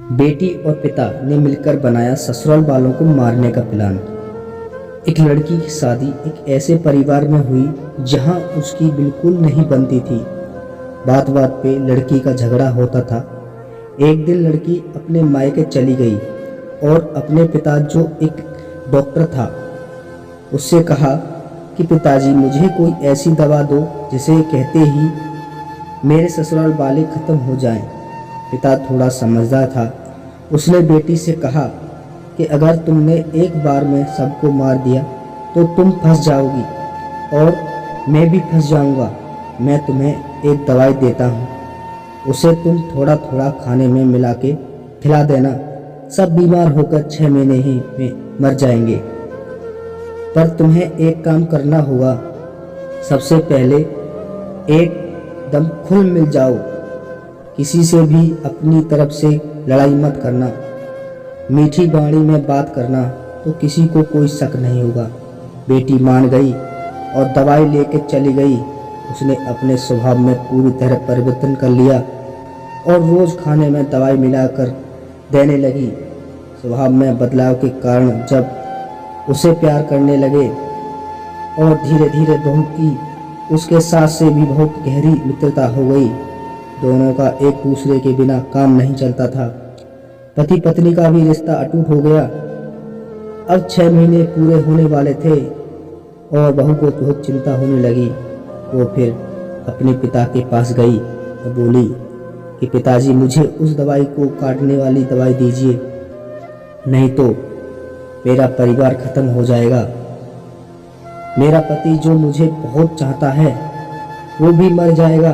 बेटी और पिता ने मिलकर बनाया ससुराल वालों को मारने का प्लान। एक लड़की की शादी एक ऐसे परिवार में हुई जहां उसकी बिल्कुल नहीं बनती थी। बात बात पे लड़की का झगड़ा होता था। एक दिन लड़की अपने मायके चली गई और अपने पिता जो एक डॉक्टर था उससे कहा कि पिताजी मुझे कोई ऐसी दवा दो जिसे कहते ही मेरे ससुराल वाले ख़त्म हो जाएं। पिता थोड़ा समझदार था। उसने बेटी से कहा कि अगर तुमने एक बार में सबको मार दिया तो तुम फंस जाओगी और मैं भी फंस जाऊंगा। मैं तुम्हें एक दवाई देता हूँ, उसे तुम थोड़ा थोड़ा खाने में मिला के खिला देना। सब बीमार होकर 6 महीने ही में मर जाएंगे। पर तुम्हें एक काम करना होगा। सबसे पहले एकदम खुल मिल जाओ, किसी से भी अपनी तरफ से लड़ाई मत करना, मीठी बाणी में बात करना तो किसी को कोई शक नहीं होगा। बेटी मान गई और दवाई लेके चली गई। उसने अपने स्वभाव में पूरी तरह परिवर्तन कर लिया और रोज़ खाने में दवाई मिलाकर देने लगी। स्वभाव में बदलाव के कारण जब उसे प्यार करने लगे और धीरे धीरे बहू की उसके सास से भी बहुत गहरी मित्रता हो गई। दोनों का एक दूसरे के बिना काम नहीं चलता था। पति पत्नी का भी रिश्ता अटूट हो गया। अब 6 महीने पूरे होने वाले थे और बहू को बहुत चिंता होने लगी। वो फिर अपने पिता के पास गई और बोली कि पिताजी मुझे उस दवाई को काटने वाली दवाई दीजिए, नहीं तो मेरा परिवार खत्म हो जाएगा। मेरा पति जो मुझे बहुत चाहता है वो भी मर जाएगा।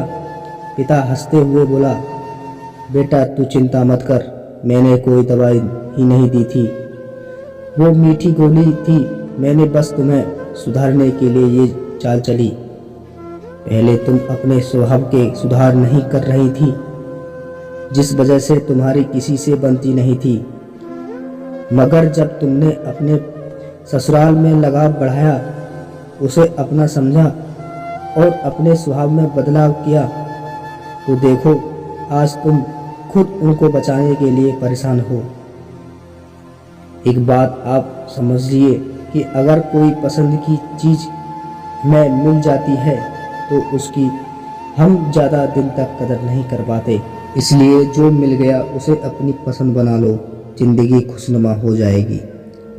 पिता हंसते हुए बोला, बेटा तू चिंता मत कर, मैंने कोई दवाई ही नहीं दी थी, वो मीठी गोली थी। मैंने बस तुम्हें सुधारने के लिए ये चाल चली। पहले तुम अपने स्वभाव के सुधार नहीं कर रही थी, जिस वजह से तुम्हारी किसी से बनती नहीं थी। मगर जब तुमने अपने ससुराल में लगाव बढ़ाया, उसे अपना समझा और अपने स्वभाव में बदलाव किया, तो देखो आज तुम खुद उनको बचाने के लिए परेशान हो। एक बात आप समझिए कि अगर कोई पसंद की चीज़ हमें मिल जाती है तो उसकी हम ज़्यादा दिन तक कदर नहीं कर पाते। इसलिए जो मिल गया उसे अपनी पसंद बना लो, ज़िंदगी खुशनुमा हो जाएगी,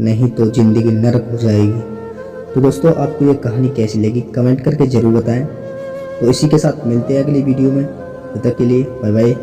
नहीं तो ज़िंदगी नरक हो जाएगी। तो दोस्तों आपको ये कहानी कैसी लगी कमेंट करके ज़रूर बताएं। तो इसी के साथ मिलते हैं अगली वीडियो में। तब तक के लिए बाय बाय।